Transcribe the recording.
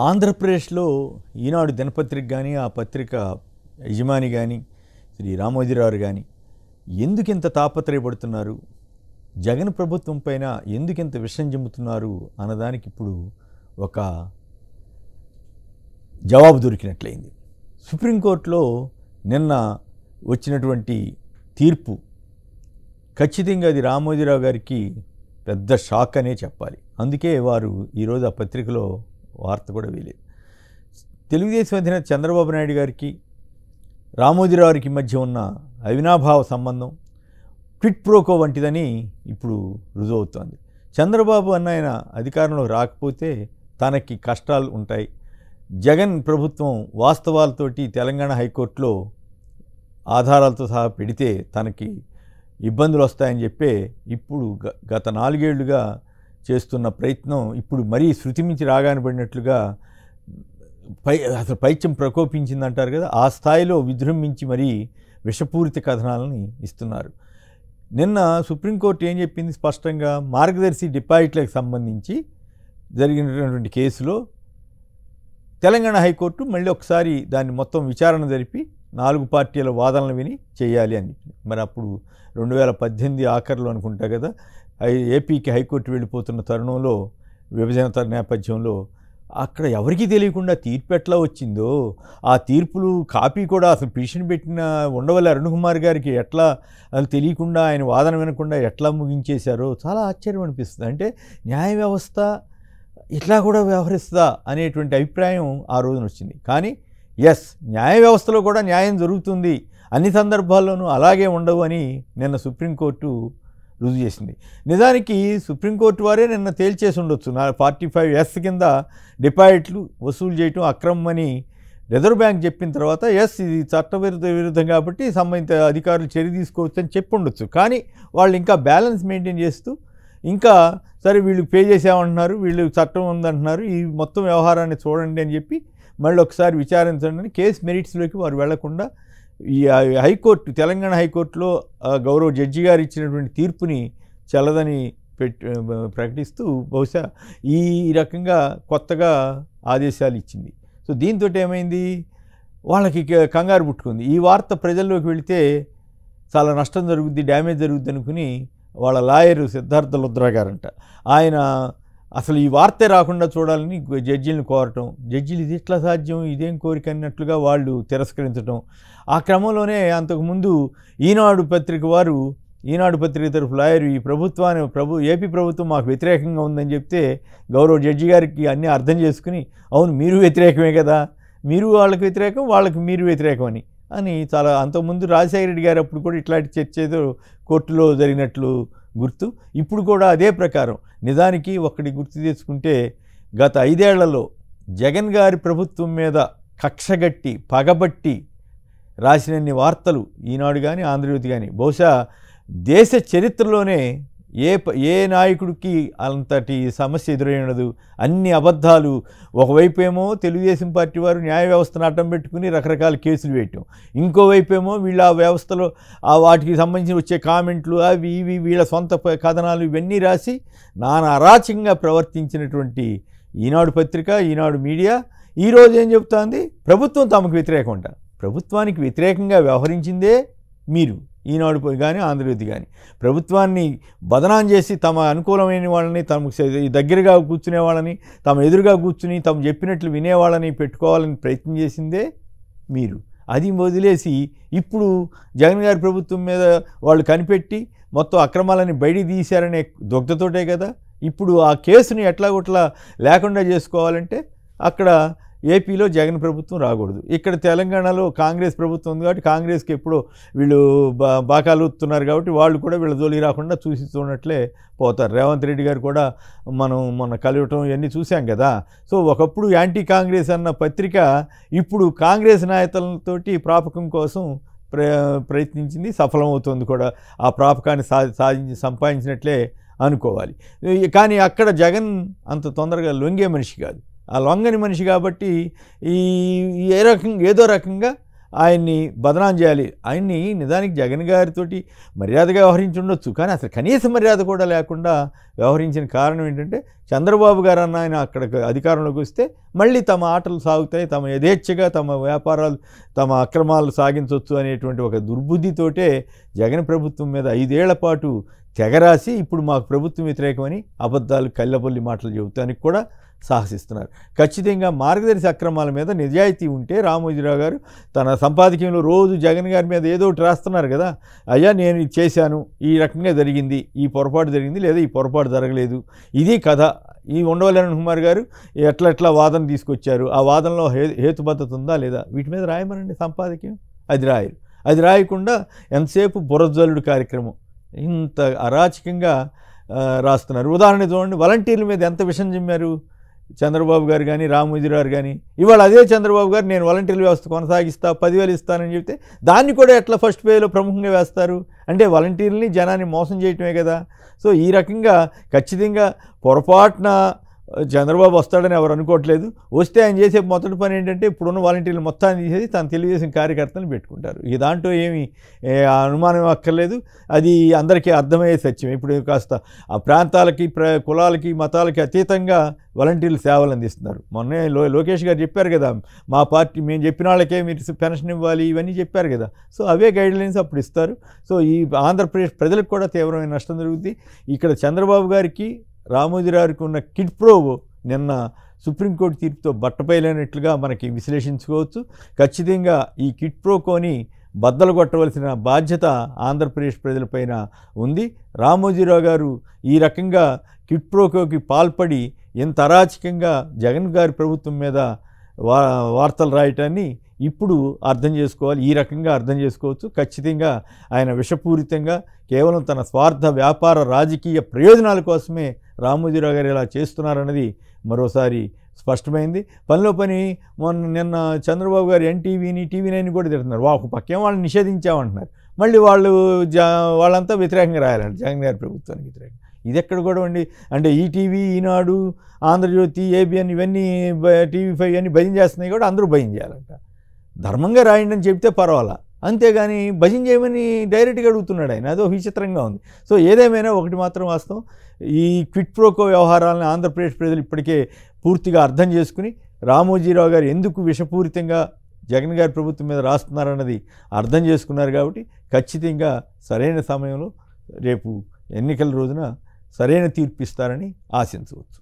ఆంధ్రప్రదేశ్లో ఈనాడు దినపత్రిక కానీ ఆ పత్రిక యజమాని కానీ శ్రీ రామోజీరావు కానీ ఎందుకింత తాపత్రయపడుతున్నారు, జగన్ ప్రభుత్వం పైన ఎందుకింత విషం జమ్ముతున్నారు అన్నదానికి ఇప్పుడు ఒక జవాబు దొరికినట్లయింది. సుప్రీంకోర్టులో నిన్న వచ్చినటువంటి తీర్పు ఖచ్చితంగా అది రామోజీరావు గారికి పెద్ద షాక్ అనే చెప్పాలి. అందుకే వారు ఈరోజు ఆ పత్రికలో వార్త కూడా వేయలేదు. తెలుగుదేశం అధినేత చంద్రబాబు నాయుడు గారికి రామోజీరావుకి మధ్య ఉన్న అవినాభావ సంబంధం క్విట్ ప్రోకో వంటిదని ఇప్పుడు రుజువు అవుతోంది. చంద్రబాబు అన్న ఆయన అధికారంలో రాకపోతే తనకి కష్టాలు ఉంటాయి, జగన్ ప్రభుత్వం వాస్తవాలతోటి తెలంగాణ హైకోర్టులో ఆధారాలతో సహా పెడితే తనకి ఇబ్బందులు వస్తాయని చెప్పే ఇప్పుడు గత 4 ఏళ్లుగా చేస్తున్న ప్రయత్నం ఇప్పుడు మరీ శృతిమించి రాగానే పడినట్లుగా అసలు పైత్యం ప్రకోపించిందంటారు కదా, ఆ స్థాయిలో విజృంభించి మరీ విషపూరిత కథనాలని ఇస్తున్నారు. నిన్న సుప్రీంకోర్టు ఏం చెప్పింది స్పష్టంగా, మార్గదర్శి డిపాజిట్లకు సంబంధించి జరిగినటువంటి కేసులో తెలంగాణ హైకోర్టు మళ్ళీ ఒకసారి దాన్ని మొత్తం విచారణ జరిపి 4 పార్టీల వాదనలు విని చేయాలి అని. మరి అప్పుడు 2018 ఆఖరిలో అనుకుంటా కదా ఏపీకి హైకోర్టు వెళ్ళిపోతున్న తరుణంలో విభజన నేపథ్యంలో అక్కడ ఎవరికీ తెలియకుండా తీర్పు ఎట్లా వచ్చిందో, ఆ తీర్పులు కాపీ కూడా అసలు పిటిషన్ పెట్టిన ఉండవల్లి అరుణ్ కుమార్ గారికి ఎట్లా అసలు తెలియకుండా ఆయన వాదన వినకుండా ఎట్లా ముగించేశారో చాలా ఆశ్చర్యం అనిపిస్తుంది. అంటే న్యాయ వ్యవస్థ ఇట్లా కూడా వ్యవహరిస్తుందా అనేటువంటి అభిప్రాయం ఆ రోజున వచ్చింది. కానీ న్యాయ వ్యవస్థలో కూడా న్యాయం జరుగుతుంది, అన్ని సందర్భాల్లోనూ అలాగే ఉండవు అని నిన్న సుప్రీంకోర్టు రుజువు చేసింది. నిజానికి సుప్రీంకోర్టు వారే నిన్న తేల్చేసి ఉండొచ్చు, 45S కింద డిపాజిట్లు వసూలు చేయటం అక్రమమని రిజర్వ్ బ్యాంక్ చెప్పిన తర్వాత ఇది విరుద్ధం కాబట్టి సంబంధిత అధికారులు చర్య తీసుకోవచ్చు అని చెప్పి ఉండొచ్చు. కానీ వాళ్ళు ఇంకా బ్యాలెన్స్ మెయింటైన్ చేస్తూ ఇంకా సరే వీళ్ళు పే చేసామంటున్నారు, వీళ్ళు చట్టం ఉందంటున్నారు, ఈ మొత్తం వ్యవహారాన్ని చూడండి అని చెప్పి మళ్ళీ ఒకసారి విచారించండి అని కేసు మెరిట్స్లోకి వారు వెళ్లకుండా ఈ హైకోర్టు తెలంగాణ హైకోర్టులో గౌరవ జడ్జి గారు ఇచ్చినటువంటి తీర్పుని చెల్లదని ప్రకటిస్తూ బహుశా ఈ రకంగా కొత్తగా ఆదేశాలు ఇచ్చింది. సో దీంతో ఏమైంది, వాళ్ళకి కంగారు పుట్టుకుంది. ఈ వార్త ప్రజల్లోకి వెళితే చాలా నష్టం జరుగుద్ది, డ్యామేజ్ జరుగుద్ది అనుకుని వాళ్ళ లాయరు సిద్ధార్థ లుద్రా గారంట, ఆయన అసలు ఈ వార్తే రాకుండా చూడాలని జడ్జీలను కోరటం, జడ్జీలు ఇది ఎట్లా సాధ్యం, ఇదేం కోరిక అన్నట్లుగా వాళ్ళు తిరస్కరించడం. ఆ క్రమంలోనే అంతకుముందు ఈనాడు పత్రిక తరఫు లాయరు ఈ ఏపీ ప్రభుత్వం మాకు వ్యతిరేకంగా ఉందని చెప్తే గౌరవ జడ్జి గారికి అన్నీ అర్థం చేసుకుని అవును మీరు వ్యతిరేకమే కదా, మీరు వాళ్ళకి వ్యతిరేకం, వాళ్ళకి మీరు వ్యతిరేకం అని చాలా అంతకుముందు రాజశేఖర రెడ్డి గారు అప్పుడు కూడా ఇట్లాంటి చర్చ ఏదో కోర్టులో జరిగినట్లు గుర్తు. ఇప్పుడు కూడా అదే ప్రకారం నిజానికి ఒక్కటి గుర్తు తెచ్చుకుంటే గత 5 ఏళ్లలో జగన్ గారి ప్రభుత్వం మీద కక్షగట్టి పగబట్టి రాసినన్ని వార్తలు ఈనాడు కానీ ఆంధ్రజ్యోతి కానీ బహుశా దేశ చరిత్రలోనే ఏ నాయకుడికి అంతటి సమస్య ఎదురైనదు. అన్ని అబద్ధాలు, ఒకవైపు ఏమో తెలుగుదేశం పార్టీ వారు న్యాయ వ్యవస్థను అడ్డం పెట్టుకుని రకరకాల కేసులు వేయటం, ఇంకోవైపు ఏమో వీళ్ళ ఆ వ్యవస్థలో వాటికి సంబంధించి వచ్చే కామెంట్లు అవి ఇవి వీళ్ళ సొంత కథనాలు ఇవన్నీ రాసి నానా అరాచకంగా ప్రవర్తించినటువంటి ఈనాడు పత్రిక, ఈనాడు మీడియా ఈరోజు ఏం చెబుతోంది, ప్రభుత్వం తమకు వ్యతిరేకం అంట. ప్రభుత్వానికి వ్యతిరేకంగా వ్యవహరించిందే మీరు ఈనాడు కానీ ఆంధ్రజ్యోతి కానీ. ప్రభుత్వాన్ని బదనాం చేసి తమ అనుకూలమైన వాళ్ళని, తమకు దగ్గరగా కూర్చునే వాళ్ళని, తమ ఎదురుగా కూర్చుని తమ చెప్పినట్లు వినేవాళ్ళని పెట్టుకోవాలని ప్రయత్నం చేసిందే మీరు. అది వదిలేసి ఇప్పుడు జగన్ గారి ప్రభుత్వం మీద వాళ్ళు కనిపెట్టి మొత్తం అక్రమాలని బయటికి తీశారనే దుగ్ధతోటే కదా ఇప్పుడు ఆ కేసుని ఎట్లాగొట్లా లేకుండా చేసుకోవాలంటే అక్కడ ఏపీలో జగన్ ప్రభుత్వం రాకూడదు, ఇక్కడ తెలంగాణలో కాంగ్రెస్ ప్రభుత్వం ఉంది కాబట్టి కాంగ్రెస్కి ఎప్పుడో వీళ్ళు బాకాలుతున్నారు కాబట్టి వాళ్ళు కూడా వీళ్ళ జోలికి రాకుండా చూసి చూడనట్లే పోతారు. రేవంత్ రెడ్డి గారు కూడా మనం మొన్న కలవటం ఇవన్నీ చూసాం కదా. సో ఒకప్పుడు యాంటీ కాంగ్రెస్ అన్న పత్రిక ఇప్పుడు కాంగ్రెస్ నాయకులతోటి ప్రాపకం కోసం ప్రయత్నించింది, సఫలమవుతుంది కూడా. ఆ ప్రాపకాన్ని సంపాదించినట్లే అనుకోవాలి. కానీ అక్కడ జగన్ అంత తొందరగా లొంగే మనిషి కాదు, ఆ లొంగని మనిషి కాబట్టి ఏదో రకంగా ఆయన్ని బదనాం చేయాలి. ఆయన్ని నిజానికి జగన్ గారితోటి మర్యాదగా వ్యవహరించి ఉండొచ్చు, కానీ అసలు కనీస మర్యాద కూడా లేకుండా వ్యవహరించిన కారణం ఏంటంటే చంద్రబాబు గారు అన్న ఆయన అక్కడ అధికారంలోకి వస్తే మళ్ళీ తమ ఆటలు సాగుతాయి, తమ యథేచ్ఛగా తమ వ్యాపారాలు తమ అక్రమాలు సాగించవచ్చు అనేటువంటి ఒక దుర్బుద్ధితోటే జగన్ ప్రభుత్వం మీద 5 ఏళ్ల పాటు తెగరాసి ఇప్పుడు మాకు ప్రభుత్వం వ్యతిరేకమని అబద్ధాలు కళ్ళబొల్లి మాటలు చెబుతానికి కూడా సాహసిస్తున్నారు. ఖచ్చితంగా మార్గదర్శి అక్రమాల మీద నిజాయితీ ఉంటే రామోజీరావు గారు తన సంపాదకీయంలో రోజు జగన్ గారి మీద ఏదో ఒకటి రాస్తున్నారు కదా, అయ్యా నేను ఇది చేశాను, ఈ రకంగా జరిగింది, ఈ పొరపాటు జరిగింది, లేదా ఈ పొరపాటు జరగలేదు, ఇది కథ, ఈ ఉండవల్లి అరుణ్ కుమార్ గారు ఎట్లా వాదన తీసుకొచ్చారు, ఆ వాదనలో హేతుబద్ధత ఉందా లేదా, వీటి మీద రాయమనండి సంపాదకీయం. అది రాయరు. అది రాయకుండా ఎంతసేపు బురజల్లుడు కార్యక్రమం ఇంత అరాచకంగా రాస్తున్నారు. ఉదాహరణ చూడండి, వాలంటీర్ల మీద ఎంత విషం చిమ్మారు చంద్రబాబు గారు కానీ రామోజీరావు కానీ. ఇవాళ అదే చంద్రబాబు గారు నేను వాలంటీర్ల వ్యవస్థ కొనసాగిస్తా 10,000 ఇస్తానని చెప్తే దాన్ని కూడా ఎట్లా ఫస్ట్ పేలో ప్రముఖంగా వేస్తారు అంటే వాలంటీర్లని జనాన్ని మోసం చేయటమే కదా. సో ఈ రకంగా ఖచ్చితంగా పొరపాటున చంద్రబాబు వస్తాడని ఎవరు అనుకోవట్లేదు. వస్తే ఆయన చేసే మొదటి పని ఏంటంటే ఇప్పుడున్న వాలంటీర్లు మొత్తాన్ని తీసేసి తను తెలుగుదేశం కార్యకర్తలను పెట్టుకుంటారు. ఈ దాంట్లో ఏమి అనుమానం అక్కర్లేదు, అది అందరికీ అర్థమయ్యే సత్యం. ఇప్పుడు కాస్త ఆ ప్రాంతాలకి కులాలకి మతాలకి అతీతంగా వాలంటీర్లు సేవలు అందిస్తున్నారు. మొన్నే లోకేష్ గారు చెప్పారు కదా, మా పార్టీ మేము చెప్పిన వాళ్ళకే మీరు పెన్షన్ ఇవ్వాలి ఇవన్నీ చెప్పారు కదా. సో అవే గైడ్లైన్స్ అప్పుడు ఇస్తారు. సో ఈ ఆంధ్రప్రదేశ్ ప్రజలకు కూడా తీవ్రమైన నష్టం జరుగుతుంది. ఇక్కడ చంద్రబాబు గారికి రామోజీరావుకి ఉన్న కిడ్ ప్రో నిన్న సుప్రీంకోర్టు తీర్పుతో బట్టపైలేనట్లుగా మనకి విశ్లేషించుకోవచ్చు. ఖచ్చితంగా ఈ కిడ్ ప్రోకోని బద్దలు కొట్టవలసిన బాధ్యత ఆంధ్రప్రదేశ్ ప్రజలపైన ఉంది. రామోజీరావు గారు ఈ రకంగా కిడ్ ప్రోకోకి పాల్పడి ఎంత అరాచకంగా జగన్ గారి ప్రభుత్వం మీద వార్తలు రాయటాన్ని ఇప్పుడు అర్థం చేసుకోవాలి. ఈ రకంగా అర్థం చేసుకోవచ్చు. ఖచ్చితంగా ఆయన విషపూరితంగా కేవలం తన స్వార్థ వ్యాపార రాజకీయ ప్రయోజనాల కోసమే రామోజీరావు గారు ఇలా చేస్తున్నారన్నది మరోసారి స్పష్టమైంది. పనిలో పని నిన్న చంద్రబాబు గారు ఎన్టీవీని టీవీ9 కూడా తిడుతున్నారు. ఒక పక్కేం వాళ్ళని నిషేధించామంటున్నారు, మళ్ళీ వాళ్ళంతా వ్యతిరేకంగా రాయాలంట జగన్ గారి ప్రభుత్వానికి వ్యతిరేకంగా. ఇది ఎక్కడ కూడా అండి అంటే ఈటీవీ, ఈనాడు, ఆంధ్రజ్యోతి, ఏబిఎన్ ఇవన్నీ టీవీ5 ఇవన్నీ భయం చేస్తున్నాయి కూడా అందరూ భయం చేయాలంట. ధర్మంగా రాయండి అని చెప్తే పర్వాలా, అంతేగాని భజన చేయమని డైరెక్ట్గా అడుగుతున్నాడు ఆయన. అదో విచిత్రంగా ఉంది. సో ఏదేమైనా ఒకటి మాత్రం వాస్తవం, ఈ క్విట్ ప్రోకో వ్యవహారాలను ఆంధ్రప్రదేశ్ ప్రజలు ఇప్పటికే పూర్తిగా అర్థం చేసుకుని రామోజీరావు గారు ఎందుకు విషపూరితంగా జగన్ గారి ప్రభుత్వం మీద రాస్తున్నారన్నది అర్థం చేసుకున్నారు. కాబట్టి ఖచ్చితంగా సరైన సమయంలో రేపు ఎన్నికల రోజున సరైన తీర్పు ఇస్తారని ఆశించవచ్చు.